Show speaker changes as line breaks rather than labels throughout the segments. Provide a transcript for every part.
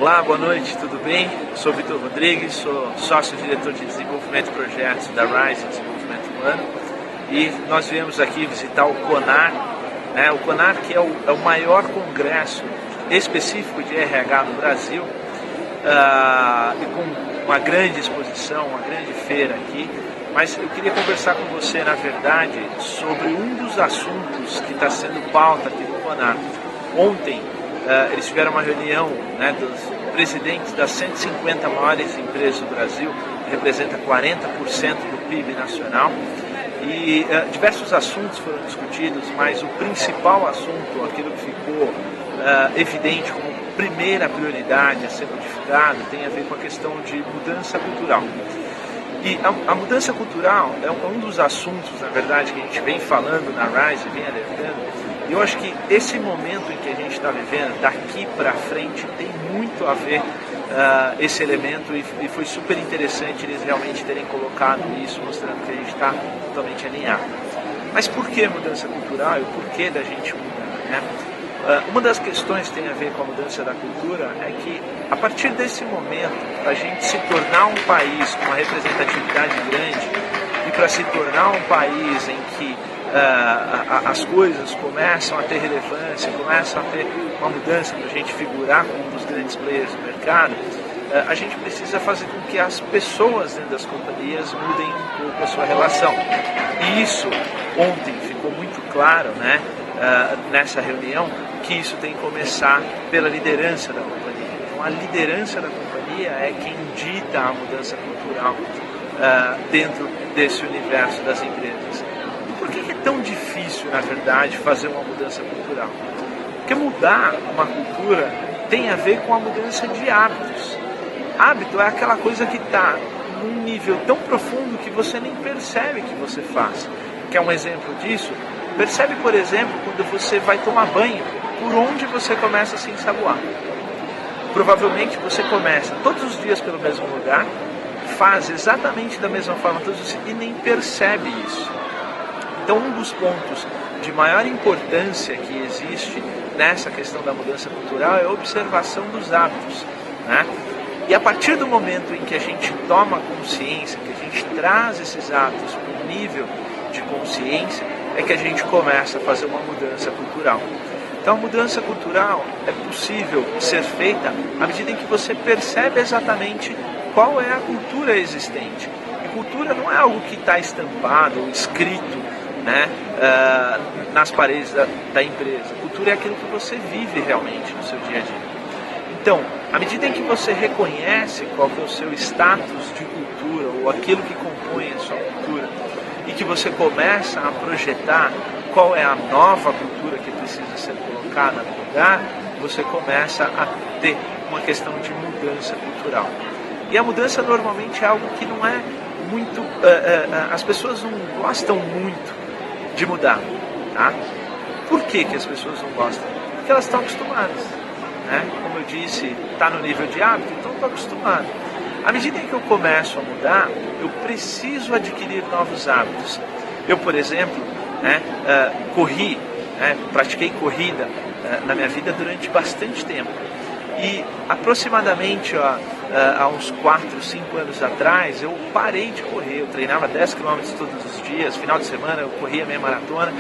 Olá, boa noite, tudo bem? Sou Vitor Rodrigues, sou sócio-diretor de desenvolvimento de projetos da Rise Desenvolvimento Humano e nós viemos aqui visitar o CONAR, o CONAR que é o maior congresso específico de RH no Brasil e com uma grande exposição, uma grande feira aqui, mas eu queria conversar com você, na verdade, sobre um dos assuntos que está sendo pauta aqui no CONAR. Ontem, eles tiveram uma reunião dos presidentes das 150 maiores empresas do Brasil, que representa 40% do PIB nacional, e diversos assuntos foram discutidos, mas o principal assunto, aquilo que ficou evidente como primeira prioridade a ser modificado, tem a ver com a questão de mudança cultural. E a mudança cultural é um dos assuntos, na verdade, que a gente vem falando na Rise, vem alertando. Eu acho que esse momento em que a gente está vivendo, daqui para frente, tem muito a ver esse elemento e foi super interessante eles realmente terem colocado isso, mostrando que a gente está totalmente alinhado. Mas por que mudança cultural e o porquê da gente mudar, uma das questões que tem a ver com a mudança da cultura é que, a partir desse momento, para a gente se tornar um país com uma representatividade grande e para se tornar um país em que as coisas começam a ter relevância, começam a ter uma mudança para a gente figurar como um dos grandes players do mercado, a gente precisa fazer com que as pessoas dentro das companhias mudem um pouco a sua relação. E isso, ontem, ficou muito claro, nessa reunião, que isso tem que começar pela liderança da companhia. Então, a liderança da companhia é quem dita a mudança cultural dentro desse universo das empresas. Por que é tão difícil, na verdade, fazer uma mudança cultural? Porque mudar uma cultura tem a ver com a mudança de hábitos. Hábito é aquela coisa que está num nível tão profundo que você nem percebe que você faz. Quer um exemplo disso? Percebe, por exemplo, quando você vai tomar banho, por onde você começa a se ensaboar. Provavelmente você começa todos os dias pelo mesmo lugar, faz exatamente da mesma forma todos os dias e nem percebe isso. Então, um dos pontos de maior importância que existe nessa questão da mudança cultural é a observação dos hábitos. E a partir do momento em que a gente toma consciência, que a gente traz esses hábitos para um nível de consciência, é que a gente começa a fazer uma mudança cultural. Então, a mudança cultural é possível ser feita à medida em que você percebe exatamente qual é a cultura existente. E cultura não é algo que está estampado ou escrito nas paredes da empresa. Cultura é aquilo que você vive realmente no seu dia a dia. Então, à medida em que você reconhece qual é o seu status de cultura ou aquilo que compõe a sua cultura e que você começa a projetar qual é a nova cultura que precisa ser colocada no lugar, você começa a ter uma questão de mudança cultural. E a mudança normalmente é algo que não é muito... as pessoas não gostam muito de mudar. Por que as pessoas não gostam? Porque elas estão acostumadas. Como eu disse, está no nível de hábito, então estou acostumado. À medida em que eu começo a mudar, eu preciso adquirir novos hábitos. Eu, por exemplo, corri, pratiquei corrida na minha vida durante bastante tempo. E aproximadamente há uns 4, 5 anos atrás, eu parei de correr. Eu treinava 10 km todos os dias, final de semana eu corria meia maratona.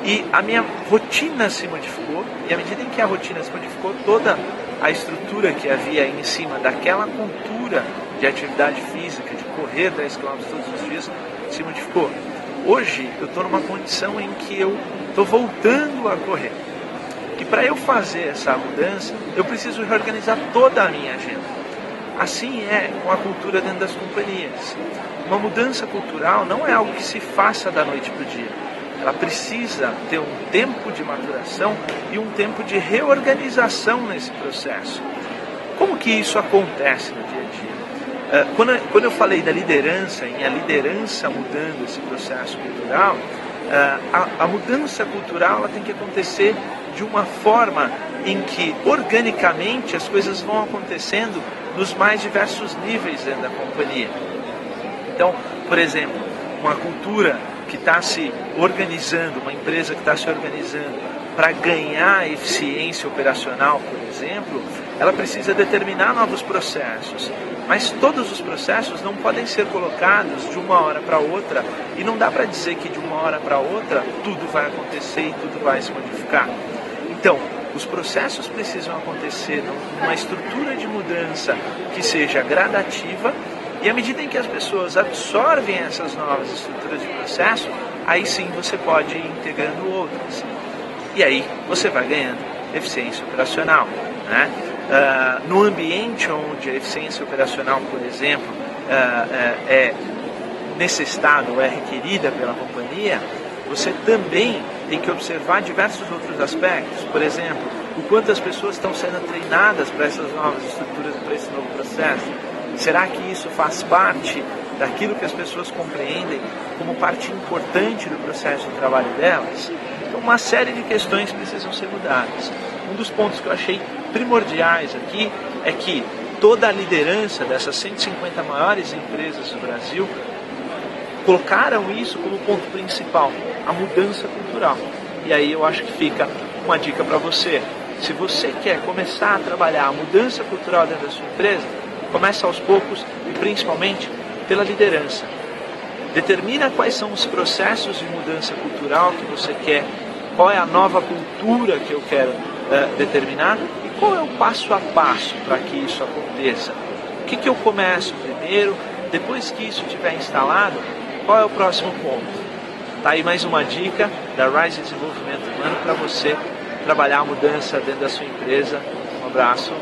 E a minha rotina se modificou, e à medida em que a rotina se modificou, toda a estrutura que havia em cima daquela cultura de atividade física, de correr 10 km todos os dias, se modificou. Hoje eu estou numa condição em que eu estou voltando a correr. E para eu fazer essa mudança, eu preciso reorganizar toda a minha agenda. Assim é com a cultura dentro das companhias. Uma mudança cultural não é algo que se faça da noite para o dia. Ela precisa ter um tempo de maturação e um tempo de reorganização nesse processo. Como que isso acontece no dia a dia? Quando eu falei da liderança, em a liderança mudando esse processo cultural, a mudança cultural ela tem que acontecer de uma forma em que, organicamente, as coisas vão acontecendo nos mais diversos níveis dentro da companhia. Então, por exemplo, uma cultura que está se organizando, uma empresa que está se organizando para ganhar eficiência operacional, por exemplo, ela precisa determinar novos processos, mas todos os processos não podem ser colocados de uma hora para outra, e não dá para dizer que de uma hora para outra tudo vai acontecer e tudo vai se modificar. Então, os processos precisam acontecer numa estrutura de mudança que seja gradativa, e à medida em que as pessoas absorvem essas novas estruturas de processo, aí sim você pode ir integrando outras. E aí você vai ganhando eficiência operacional, né? No ambiente onde a eficiência operacional, por exemplo, é necessitada ou é requerida pela companhia, você também tem que observar diversos outros aspectos. Por exemplo, o quanto as pessoas estão sendo treinadas para essas novas estruturas, para esse novo processo. Será que isso faz parte daquilo que as pessoas compreendem como parte importante do processo de trabalho delas? Então, uma série de questões precisam ser mudadas. Um dos pontos que eu achei primordiais aqui é que toda a liderança dessas 150 maiores empresas do Brasil colocaram isso como ponto principal, a mudança cultural. E aí eu acho que fica uma dica para você. Se você quer começar a trabalhar a mudança cultural dentro da sua empresa, comece aos poucos e principalmente pela liderança. Determina quais são os processos de mudança cultural que você quer, qual é a nova cultura que eu quero determinar e qual é o passo a passo para que isso aconteça. O que eu começo primeiro, depois que isso estiver instalado, qual é o próximo ponto? Tá aí mais uma dica da Rise Desenvolvimento Humano para você trabalhar a mudança dentro da sua empresa. Um abraço.